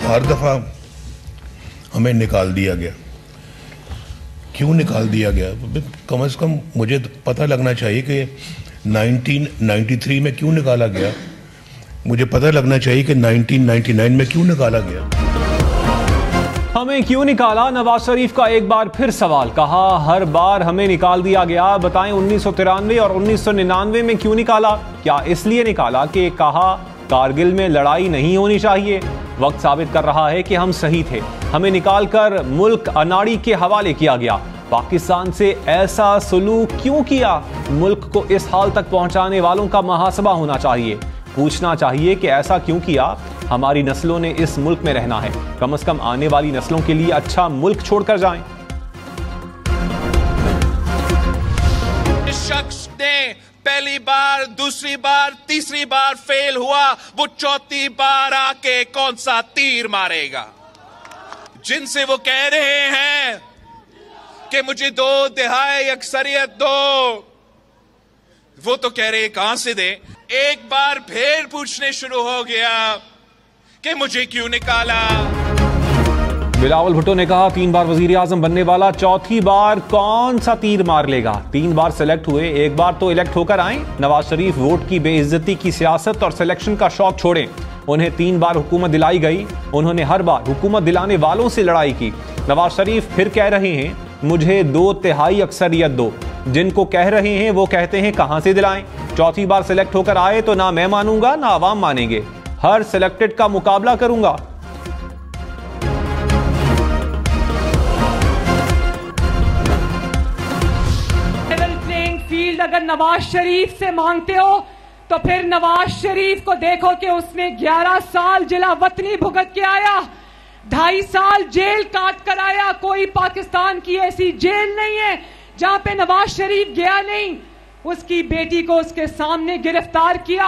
हर दफ़ा हमें निकाल दिया गया। क्यों निकाल दिया गया? कम से कम मुझे पता लगना चाहिए कि 1993 में क्यों निकाला गया, मुझे पता लगना चाहिए कि 1999 में क्यों निकाला गया। हमें क्यों निकाला? नवाज शरीफ का एक बार फिर सवाल। कहा हर बार हमें निकाल दिया गया। बताएं 1993 और 1999 में क्यों निकाला? क्या इसलिए निकाला कि कहा कारगिल में लड़ाई नहीं होनी चाहिए? वक्त साबित कर रहा है कि हम सही थे। हमें निकालकर मुल्क अनाड़ी के हवाले किया गया। पाकिस्तान से ऐसा सलूक क्यों किया? मुल्क को इस हाल तक पहुंचाने वालों का मुहासबा होना चाहिए। पूछना चाहिए कि ऐसा क्यों किया? हमारी नस्लों ने इस मुल्क में रहना है, कम से कम आने वाली नस्लों के लिए अच्छा मुल्क छोड़कर जाएं। इस शख्स ने पहली बार, दूसरी बार, तीसरी बार फेल हुआ, वो चौथी बार आके कौन सा तीर मारेगा? जिनसे वो कह रहे हैं कि मुझे 2/3 अक्सरियत दो, वो तो कह रहे कहां से दे। एक बार फिर पूछने शुरू हो गया कि मुझे क्यों निकाला। बिलावल भुट्टो ने कहा 3 बार वजीर आजम बनने वाला चौथी बार कौन सा तीर मार लेगा? 3 बार सेलेक्ट हुए, एक बार तो इलेक्ट होकर आए। नवाज शरीफ वोट की बेइज्जती की सियासत और सिलेक्शन का शौक छोड़ें। उन्हें 3 बार हुकूमत दिलाई गई, उन्होंने हर बार हुकूमत दिलाने वालों से लड़ाई की। नवाज शरीफ फिर कह रहे हैं मुझे 2/3 अक्सरियत दो। जिनको कह रहे हैं वो कहते हैं कहां से दिलाएं? चौथी बार सिलेक्ट होकर आए तो ना मैं मानूंगा ना आवाम मानेंगे। हर सिलेक्टेड का मुकाबला करूंगा। लेवल प्लेइंग फील्ड अगर नवाज शरीफ से मांगते हो तो फिर नवाज शरीफ को देखो कि उसने 11 साल जिला वतनी भुगत के आया, 2.5 साल जेल काट कर आया। कोई पाकिस्तान की ऐसी जेल नहीं है जहां पे नवाज शरीफ गया नहीं। उसकी बेटी को उसके सामने गिरफ्तार किया।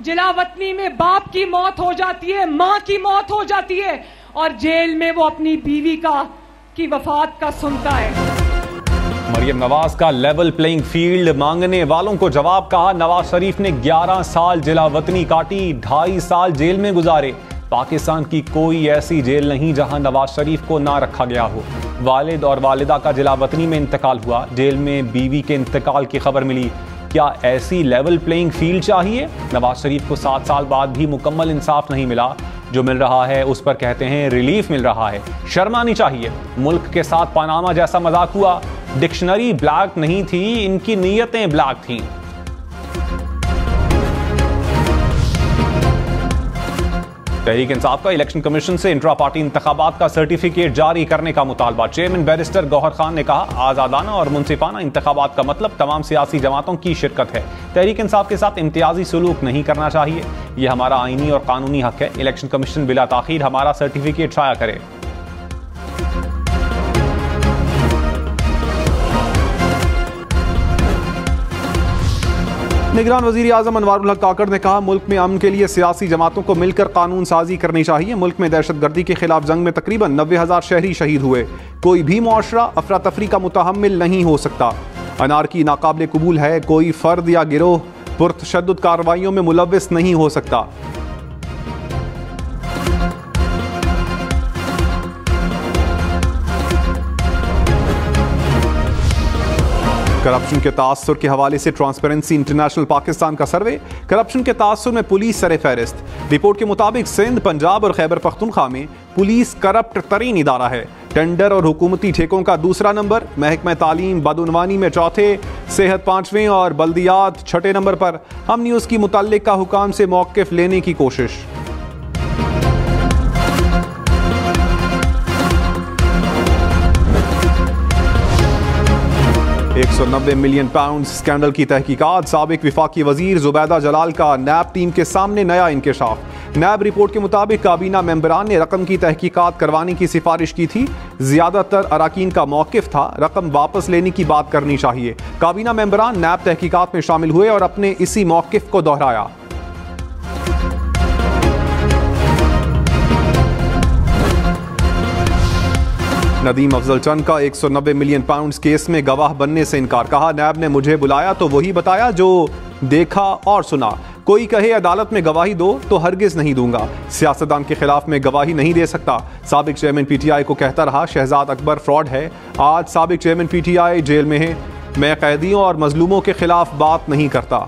जिला वतनी में बाप की मौत हो जाती है, मां की मौत हो जाती है, और जेल में वो अपनी बीवी की वफात का सुनता है। मरियम नवाज का लेवल प्लेइंग फील्ड मांगने वालों को जवाब। कहा नवाज शरीफ ने 11 साल जिला वतनी काटी, 2.5 साल जेल में गुजारे। पाकिस्तान की कोई ऐसी जेल नहीं जहां नवाज शरीफ को ना रखा गया हो। वालिद और वालिदा का जिला वतनी में इंतकाल हुआ, जेल में बीवी के इंतकाल की खबर मिली। क्या ऐसी लेवल प्लेइंग फील्ड चाहिए? नवाज शरीफ को 7 साल बाद भी मुकम्मल इंसाफ नहीं मिला। जो मिल रहा है उस पर कहते हैं रिलीफ मिल रहा है। शर्म आनी चाहिए। मुल्क के साथ पनामा जैसा मजाक हुआ। डिक्शनरी ब्लैक नहीं थी, इनकी नीयतें ब्लैक थीं। तहरीक इंसाफ का इलेक्शन कमीशन से इंट्रा पार्टी इंतखाबात का सर्टिफिकेट जारी करने का मुतालबा। चेयरमैन बैरिस्टर गौहर खान ने कहा आज़ादाना और मुनसिफाना इंतखाबात का मतलब तमाम सियासी जमातों की शिरकत है। तहरीक इंसाफ के साथ इम्तियाजी सलूक नहीं करना चाहिए। यह हमारा आईनी और कानूनी हक है। इलेक्शन कमीशन बिला ताखीर हमारा सर्टिफिकेट शाया करे। निगरान वजीर आजम अनवारुल हक काकड़ ने कहा मुल्क में अमन के लिए सियासी जमातों को मिलकर कानून साजी करनी चाहिए। मुल्क में दहशत गर्दी के खिलाफ जंग में तकरीबन 90,000 शहरी शहीद हुए। कोई भी मुआशरा अफरा तफरी का मुतहम्मिल नहीं हो सकता। अनारकी नाकाबिल कबूल है। कोई फर्द या गिरोह पुरतशद्दुद कार्रवाइयों में मुलव्विस नहीं हो सकता। करप्शन के तासुर के हवाले से ट्रांसपेरेंसी इंटरनेशनल पाकिस्तान का सर्वे। करप्शन के तासुर में पुलिस सरे फहरिस्त। रिपोर्ट के मुताबिक सिंध, पंजाब और खैबर पख्तूनख्वा में पुलिस करप्ट तरीन इदारा है। टेंडर और हुकूमती ठेकों का दूसरा नंबर। महकमा तालीम बदउनवानी में चौथे, सेहत 5वें और बल्दियात 6ठे नंबर पर। हम न्यूज़ की मुतल्लिका हुकाम से मौक़िफ़ लेने की कोशिश। 190 मिलियन पाउंड स्कैंडल की तहकीकात। साबिक विफाकी वजीर जुबैदा जलाल का नैब टीम के सामने नया इंकशाफ। नैब रिपोर्ट के मुताबिक काबीना मेंबरान ने रकम की तहकीकात करवाने की सिफारिश की थी। ज्यादातर अराकीन का मौकिफ था रकम वापस लेने की बात करनी चाहिए। काबीना मेंबरान नैब तहकीकात में शामिल हुए और अपने इसी मौकिफ को दोहराया। नदीम अफजल चंद का 190 मिलियन पाउंड केस में गवाह बनने से इनकार। कहा नैब ने मुझे बुलाया तो वही बताया जो देखा और सुना। कोई कहे अदालत में गवाही दो तो हरगिज नहीं दूंगा, सियासतदान के खिलाफ में गवाही नहीं दे सकता। साबिक चेयरमैन पीटीआई को कहता रहा शहजाद अकबर फ्रॉड है। आज साबिक चेयरमैन पीटीआई जेल में है। मैं कैदियों और मजलूमों के खिलाफ बात नहीं करता।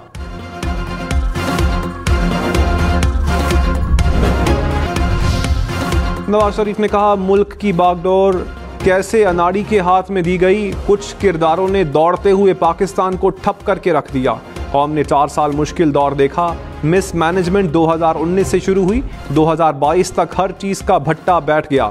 नवाज शरीफ ने कहा मुल्क की बागडोर कैसे अनाड़ी के हाथ में दी गई। कुछ किरदारों ने दौड़ते हुए पाकिस्तान को ठप करके रख दिया। कौम ने 4 साल मुश्किल दौर देखा। मिस मैनेजमेंट 2019 से शुरू हुई, 2022 तक हर चीज का भट्टा बैठ गया।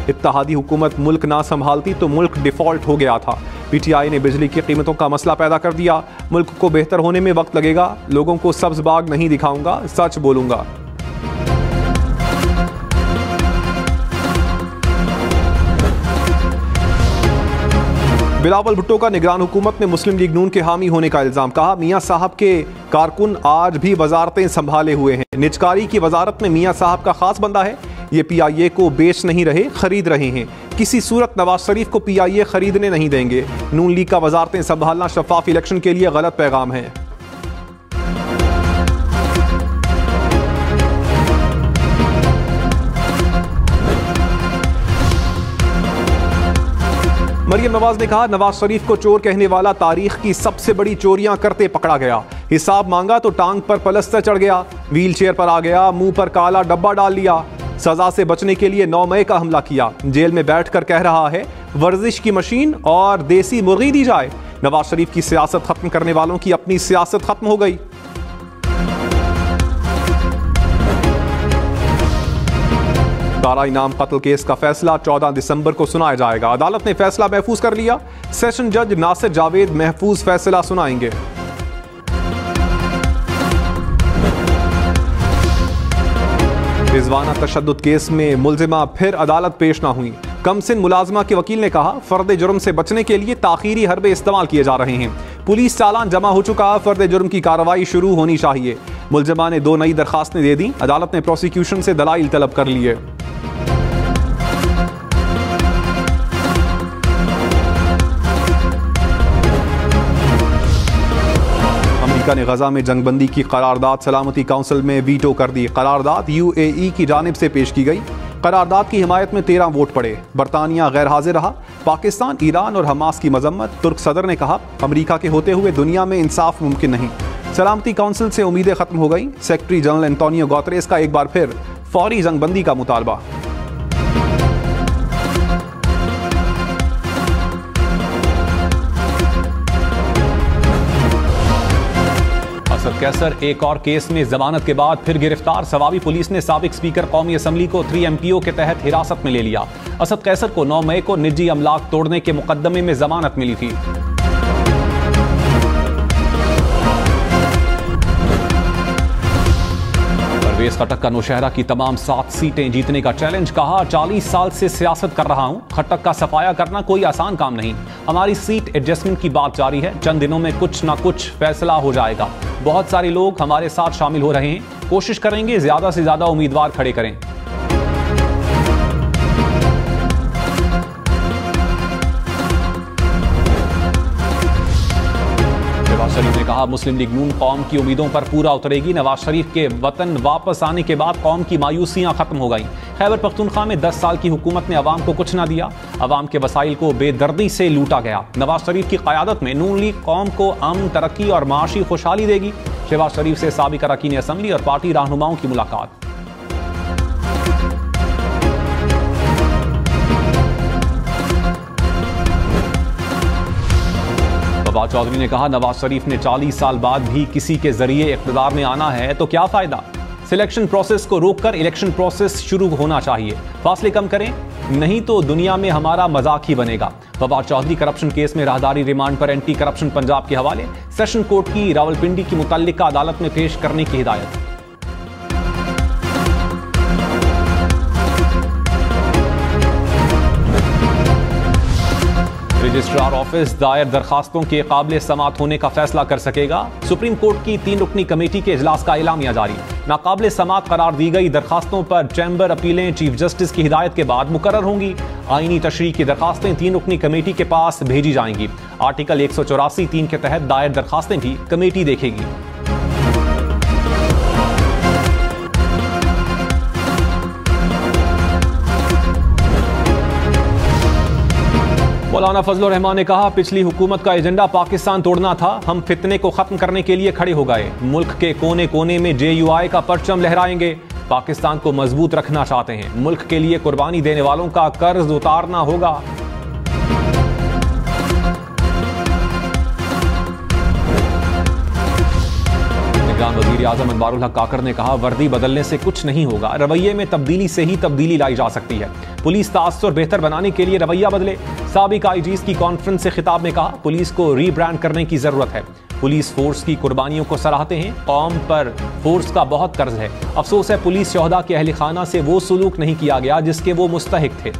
इत्तेहादी हुकूमत मुल्क ना संभालती तो मुल्क डिफॉल्ट हो गया था। पीटीआई ने बिजली की कीमतों का मसला पैदा कर दिया। मुल्क को बेहतर होने में वक्त लगेगा। लोगों को सब्ज बाग नहीं दिखाऊंगा, सच बोलूंगा। बिलावल भुट्टो का निगरान हुकूमत में मुस्लिम लीग नून के हामी होने का इल्जाम। कहा मियां साहब के कारकुन आज भी वजारतें संभाले हुए हैं। निजकारी की वजारत में मियां साहब का खास बंदा है। ये पीआईए को बेच नहीं रहे, खरीद रहे हैं। किसी सूरत नवाज शरीफ को पीआईए खरीदने नहीं देंगे। नून लीग का वजारतें संभालना शफाफ इलेक्शन के लिए गलत पैगाम है। मरियम नवाज ने कहा नवाज शरीफ को चोर कहने वाला तारीख की सबसे बड़ी चोरियां करते पकड़ा गया। हिसाब मांगा तो टांग पर पलस्तर चढ़ गया, व्हील चेयर पर आ गया, मुंह पर काला डब्बा डाल लिया। सजा से बचने के लिए 9 मई का हमला किया। जेल में बैठकर कह रहा है वर्जिश की मशीन और देसी मुर्गी दी जाए। नवाज शरीफ की सियासत खत्म करने वालों की अपनी सियासत खत्म हो गई। दारा इनाम कत्ल केस का फैसला 14 दिसंबर को सुनाया जाएगा। अदालत ने फैसला महफूज कर लिया। सेशन जज नासिर जावेद महफूज फैसला सुनाएंगे। रिजवाना तशद्दुद केस में मुलजिमा फिर अदालत पेश ना हुई। कमसिन मुलाजमा के वकील ने कहा फर्द जुर्म से बचने के लिए ताखीरी हरबे इस्तेमाल किए जा रहे हैं। पुलिस चालान जमा हो चुका, फर्द जुर्म की कार्रवाई शुरू होनी चाहिए। मुलजिमा ने 2 नई दरखास्तें दे दी। अदालत ने प्रोसिक्यूशन से दलाइल तलब कर लिए। अमेरिका ने गजा में जंगबंदी की करारदाद सलामती काउंसिल में वीटो कर दी। करारदाद यूएई की जानिब से पेश की गई। करारदाद की हिमायत में 13 वोट पड़े। बरतानिया गैर हाजिर रहा। पाकिस्तान, ईरान और हमास की मजम्मत। तुर्क सदर ने कहा अमेरिका के होते हुए दुनिया में इंसाफ मुमकिन नहीं। सलामती काउंसिल से उम्मीदें खत्म हो गई। सेक्रेटरी जनरल एंटोनियो गुतेरेस का एक बार फिर फौरी जंगबंदी का मुतालबा। असद कैसर एक और केस में जमानत के बाद फिर गिरफ्तार। सवाबी पुलिस ने साबिक स्पीकर कौमी असम्बली को 3 MPO के तहत हिरासत में ले लिया। असद कैसर को 9 मई को निजी अमलाक तोड़ने के मुकदमे में जमानत मिली थी। परवेज खट्टक का नौशहरा की तमाम 7 सीटें जीतने का चैलेंज। कहा 40 साल से सियासत कर रहा हूं। खट्टक का सफाया करना कोई आसान काम नहीं। हमारी सीट एडजस्टमेंट की बात जारी है। चंद दिनों में कुछ ना कुछ फैसला हो जाएगा। बहुत सारे लोग हमारे साथ शामिल हो रहे हैं। कोशिश करेंगे ज्यादा से ज्यादा उम्मीदवार खड़े करें। नवाज शरीफ ने कहा मुस्लिम लीग नून कौम की उम्मीदों पर पूरा उतरेगी। नवाज शरीफ के वतन वापस आने के बाद कौम की मायूसियां खत्म हो गईं। खैबर पख्तूनख्वा में 10 साल की हुकूमत ने अवाम को कुछ ना दिया। अवाम के वसाइल को बेदर्दी से लूटा गया। नवाज शरीफ की क़यादत में नून लीग कौम को अमन, तरक्की और माशी खुशहाली देगी। शहबाज शरीफ से साबिक अरकान असम्बली और पार्टी रहनुमाओं की मुलाकात। फवाद चौधरी ने कहा नवाज शरीफ ने 40 साल बाद भी किसी के जरिए इख्तिदार में आना है तो क्या फायदा। सिलेक्शन प्रोसेस को रोककर इलेक्शन प्रोसेस शुरू होना चाहिए। फासले कम करें, नहीं तो दुनिया में हमारा मजाक ही बनेगा। फवाद चौधरी करप्शन केस में राहदारी रिमांड पर एंटी करप्शन पंजाब के हवाले। सेशन कोर्ट की रावलपिंडी की मुतल्लिका अदालत में पेश करने की हिदायत। रजिस्ट्रार ऑफिस दायर दरखास्तों के काबिल समात होने का फैसला कर सकेगा। सुप्रीम कोर्ट की 3 रुकनी कमेटी के इजलास का एलामिया जारी। नाकाबिल समात करार दी गई दरखास्तों पर चैम्बर अपीलें चीफ जस्टिस की हिदायत के बाद मुकर्रर होंगी। आईनी तशरीह की दरखास्तें 3 रुकनी कमेटी के पास भेजी जाएंगी। आर्टिकल 184(3) के तहत दायर दरखास्तें भी कमेटी देखेगी। मौलाना फजलुर रहमान ने कहा, पिछली हुकूमत का एजेंडा पाकिस्तान तोड़ना था, हम फितने को खत्म करने के लिए खड़े हो गए। मुल्क के कोने कोने में JUI का परचम लहराएंगे। पाकिस्तान को मजबूत रखना चाहते हैं। मुल्क के लिए कुर्बानी देने वालों का कर्ज उतारना होगा। वजीर आजम अनवारुल हक काकर ने कहा, वर्दी बदलने से कुछ नहीं होगा, रवैये में तब्दीली से ही तब्दीली लाई जा सकती है। पुलिस तासुर बेहतर बनाने के लिए रवैया बदले। साबिक IGs की कॉन्फ्रेंस से खिताब में कहा, पुलिस को रीब्रांड करने की जरूरत है। पुलिस फोर्स की कुर्बानियों को सराहते हैं। कौम पर फोर्स का बहुत कर्ज है। अफसोस है पुलिस शोहदा के अहल खाना से वो सलूक नहीं किया गया जिसके वो मुस्तहिक थे।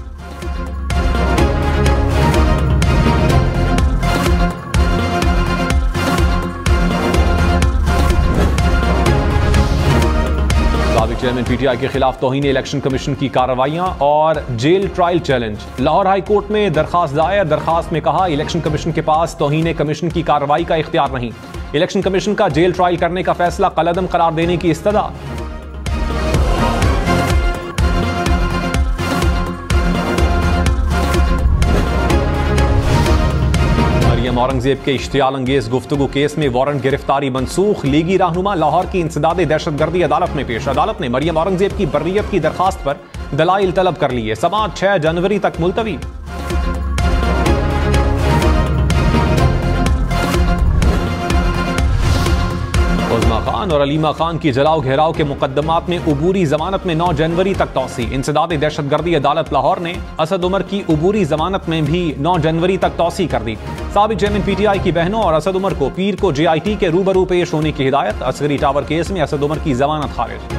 चेयरमैन PTI के खिलाफ तौहीन इलेक्शन कमीशन की कार्रवाइयां और jail trial challenge. Lahore high court में दरखास्त दायर। दरखास्त में कहा, इलेक्शन कमीशन के पास तौहीन कमीशन की कार्रवाई का इख्तियार नहीं। इलेक्शन कमीशन का जेल ट्रायल करने का फैसला कलअदम करार देने की इस्तदा। औरंगजेब के इश्तियाल अंगेज गुफ्तगू केस में वारंट गिरफ्तारी मनसूख। लीगी रहनुमा लाहौर की इंसदादे दहशतगर्दी अदालत में पेश। अदालत ने मरियम औरंगजेब की बर्रियत की दरखास्त पर दलाइल तलब कर लिए। समाअत 6 जनवरी तक मुलतवी। उज़मा खान और अलीमा खान की जलाओ घेराव के मुकदमात में उबूरी जमानत में 9 जनवरी तक तौसी। इंसदादे दहशतगर्दी अदालत लाहौर ने असद उमर की उबूरी जमानत में भी 9 जनवरी तक तौसी कर दी। साबिक चेयरमैन PTI की बहनों और असद उमर को पीर को JIT के रूबरू पेश होने की हिदायत। असगरी टावर केस में असद उमर की जमानत खारिज।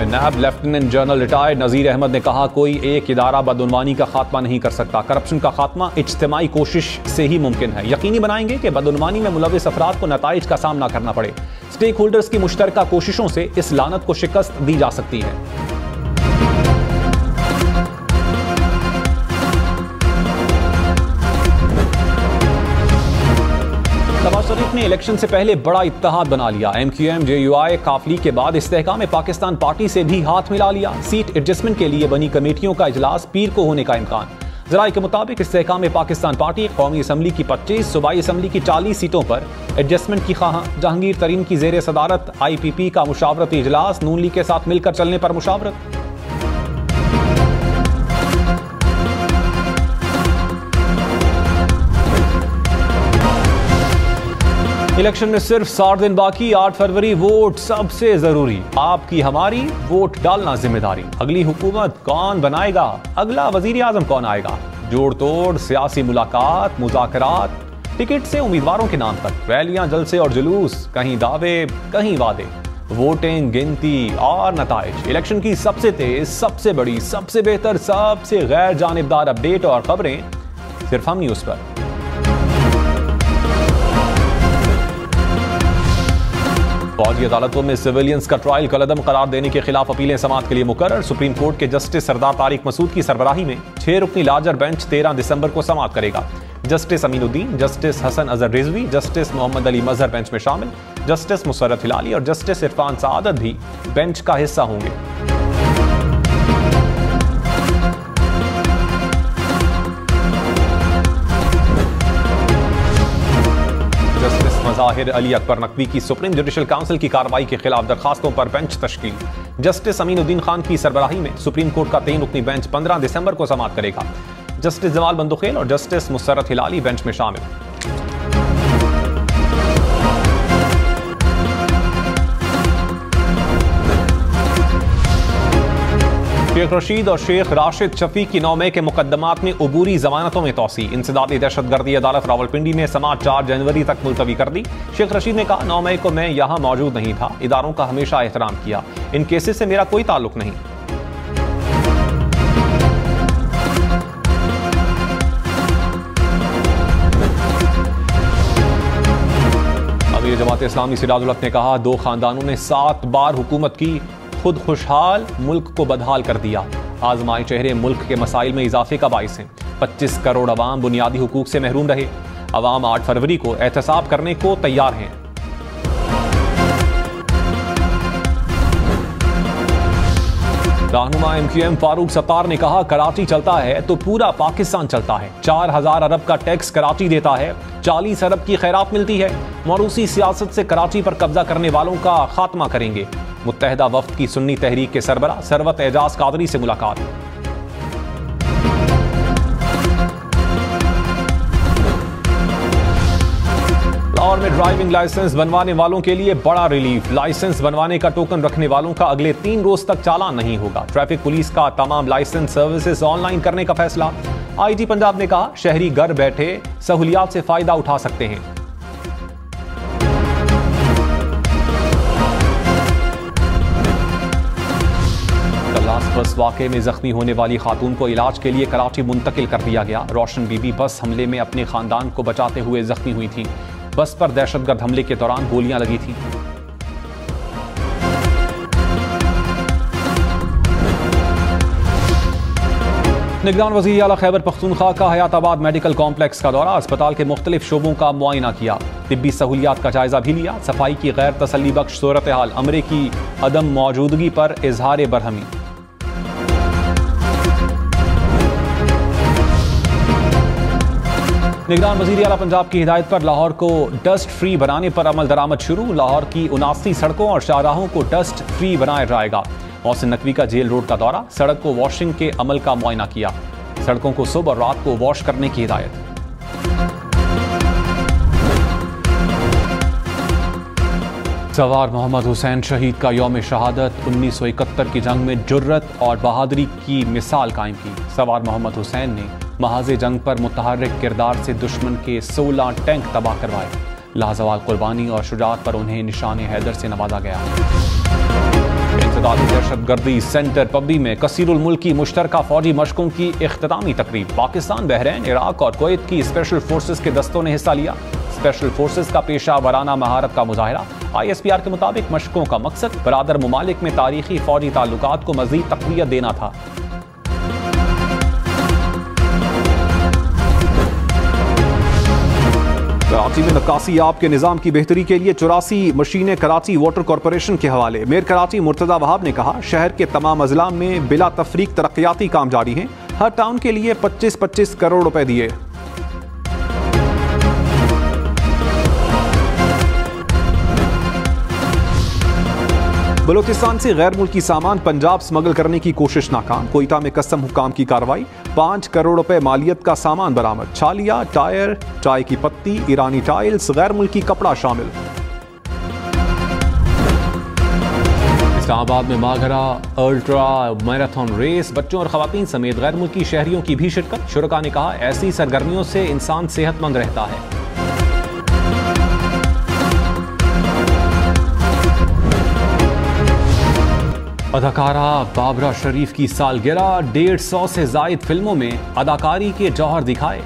नायब lieutenant general retired Nazir Ahmad ने कहा, कोई एक इदारा बदउनवानी का खात्मा नहीं कर सकता। करप्शन का खात्मा इज्तिमाई कोशिश से ही मुमकिन है। यकीनी बनाएंगे कि बदउनवानी में मुलविस अफराद को नताइज का सामना करना पड़े। स्टेक होल्डर्स की मुश्तरका कोशिशों से इस लानत को शिकस्त दी जा सकती है। नवाज शरीफ ने इलेक्शन से पहले बड़ा इत्तेहाद बना लिया। MQM JUI काफली के बाद इस्तेहकाम पाकिस्तान पार्टी से भी हाथ मिला लिया। सीट एडजस्टमेंट के लिए बनी कमेटियों का इजलास पीर को होने का इम्कान। जराये के मुताबिक इस्तेहकाम पाकिस्तान पार्टी कौमी असम्बली की 25, सूबाई असम्बली की 40 सीटों पर एडजस्टमेंट की ख्वाह। जहांगीर तरीन की जेर सदारत IPP का मुशावरती इजलास। नून लीग के साथ मिलकर चलने पर मुशावरत। इलेक्शन में सिर्फ 60 दिन बाकी। 8 फरवरी वोट सबसे जरूरी। आपकी हमारी वोट डालना जिम्मेदारी। अगली हुकूमत कौन बनाएगा, अगला वजीर आजम कौन आएगा, जोड़ तोड़ सियासी मुलाकात मुज़ाकरात, टिकट से उम्मीदवारों के नाम तक, रैलियां जलसे और जुलूस, कहीं दावे कहीं वादे, वोटिंग गिनती और नताइज। इलेक्शन की सबसे तेज, सबसे बड़ी, सबसे बेहतर, सबसे गैर जानिबदार अपडेट और खबरें सिर्फ हम न्यूज़ पर। फौजी अदालतों में सिविलियंस का ट्रायल कलअदम करार देने के खिलाफ अपीलें समाअत के लिए मुकर्रर। सुप्रीम कोर्ट के जस्टिस सरदार तारिक मसूद की सरबराही में 6 रुकनी लार्जर बेंच 13 दिसंबर को समाअत करेगा। Justice Aminuddin, justice Hasan Azhar Rizvi, justice Mohammad Ali Mazhar bench में शामिल। जस्टिस मुसर्रत हिलाली और जस्टिस इरफान सआदत भी बेंच का हिस्सा होंगे। ज़ाहिर अली अकबर नकवी की सुप्रीम जुडिशल काउंसिल की कार्रवाई के खिलाफ दरखास्तों पर बेंच तश्कील। जस्टिस अमीनुद्दीन खान की सरबराही में सुप्रीम कोर्ट का 3 रुकनी बेंच 15 दिसंबर को समाअत करेगा। जस्टिस जमाल बंदुखेल और जस्टिस मुसर्रत हिलाली बेंच में शामिल। शेख रशीद और शेख राशिद शफीक की 9 मई के मुकदमात में उबूरी जमानतों में तौसी। इंसदादी दहशतगर्दी अदालत रावलपिंडी ने समाअत 4 जनवरी तक मुलतवी कर दी। शेख रशीद ने कहा, 9 मई को मैं यहां मौजूद नहीं था, इदारों का हमेशा एहतराम किया, इन केसेस से मेरा कोई ताल्लुक नहीं। अमीर जमात इस्लामी सिराजुल हक ने कहा, 2 खानदानों ने 7 बार हुकूमत की, खुद खुशहाल मुल्क को बदहाल कर दिया। आजमाए चेहरे मुल्क के मसाइल में इजाफे का बाइस हैं। 25 करोड़ अवाम बुनियादी हुकूक से महरूम रहे। अवाम 8 फरवरी को एहतसाब करने को तैयार हैं। रहनुमा MQM फारूक सत्तार ने कहा, कराची चलता है तो पूरा पाकिस्तान चलता है। 4000 अरब का टैक्स कराची देता है, 40 अरब की खैरात मिलती है। मौरूसी सियासत से कराची पर कब्जा करने वालों का खात्मा करेंगे। मुत्तहिदा वफ्द की सुन्नी तहरीक के सरबराह सरवत एजाज कादरी से मुलाकात। लाहौर में ड्राइविंग लाइसेंस बनवाने वालों के लिए बड़ा रिलीफ। लाइसेंस बनवाने का टोकन रखने वालों का अगले 3 रोज तक चालान नहीं होगा। ट्रैफिक पुलिस का तमाम लाइसेंस सर्विसेज ऑनलाइन करने का फैसला। IG पंजाब ने कहा, शहरी घर बैठे सहूलियात से फायदा उठा सकते हैं। कल्लास बस वाकये में जख्मी होने वाली खातून को इलाज के लिए कराची मुंतकिल कर दिया गया। रोशन बीबी बस हमले में अपने खानदान को बचाते हुए जख्मी हुई थी। बस पर दहशतगर्द हमले के दौरान गोलियां लगी थी। निगरान वज़ीर आला खैबर पख्तूनख्वा का हयाताबाद मेडिकल कॉम्प्लेक्स का दौरा। अस्पताल के मुख्तलिफ शोबों का मुआयना किया। तिब्बी सहूलियात का जायजा भी लिया। सफाई की गैर तसल्ली बख्श सूरत हाल, अमरे की अदम मौजूदगी पर इजहार बरहमी। निगरान वज़ीर आला पंजाब की हिदायत पर लाहौर को डस्ट फ्री बनाने पर अमल दरामद शुरू। लाहौर की 79 सड़कों और शाहराहों को डस्ट फ्री बनाया जाएगा। मोहसिन नकवी का जेल रोड का दौरा। सड़क को वॉशिंग के अमल का मुआयना किया। सड़कों को सुबह और रात को वॉश करने की हिदायत। सवार मोहम्मद हुसैन शहीद का यौम शहादत। 1971 की जंग में जुर्रत और बहादुरी की मिसाल कायम की। सवार मोहम्मद हुसैन ने महाज़े जंग पर मुतहर्रिक किरदार से दुश्मन के 16 टैंक तबाह करवाए। लाजवाल कुर्बानी और शुजाअत पर उन्हें निशान हैदर से नवाजा गया। इंसदादी दहशतगर्दी सेंटर पब्बी में कसीरुल मुल्क की मुश्तरका फौजी मशकों की इख्तितामी तकरीब। पाकिस्तान, बहरैन, इराक और कुवैत की स्पेशल फोर्सेस के दस्तों ने हिस्सा लिया। स्पेशल फोर्सेस का पेशा वराना महारत का मुजाहिरा। ISPR के मुताबिक मशकों का मकसद बरादर मुमालिक में तारीखी फौजी ताल्लुकात को मजीद तक़वियत देना था। कराची में नक्कासी याब के निज़ाम की बेहतरी के लिए 84 मशीनें कराची वाटर कॉरपोरेशन के हवाले। मेयर कराची मुर्तज़ा वहाब ने कहा, शहर के तमाम अजला में बिला तफरीक तरक्याती काम जारी हैं। हर टाउन के लिए 25-25 करोड़ रुपए दिए। बलूचिस्तान से गैर मुल्की सामान पंजाब स्मगल करने की कोशिश नाकाम। कोयटा में कस्टम हुकाम की कार्रवाई। 5 करोड़ रुपए मालियत का सामान बरामद। छालिया, टायर, चाय की पत्ती, ईरानी टाइल्स, गैर मुल्की कपड़ा शामिल। इस्लामाबाद में माघरा अल्ट्रा मैराथन रेस। बच्चों और खवातीन समेत गैर मुल्की शहरियों की भी शिरकत। शुरका ने कहा, ऐसी सरगर्मियों से इंसान सेहतमंद रहता है। अदाकारा बाबरा शरीफ की सालगिरह। 150 से जायद फिल्मों में अदाकारी के जौहर दिखाए।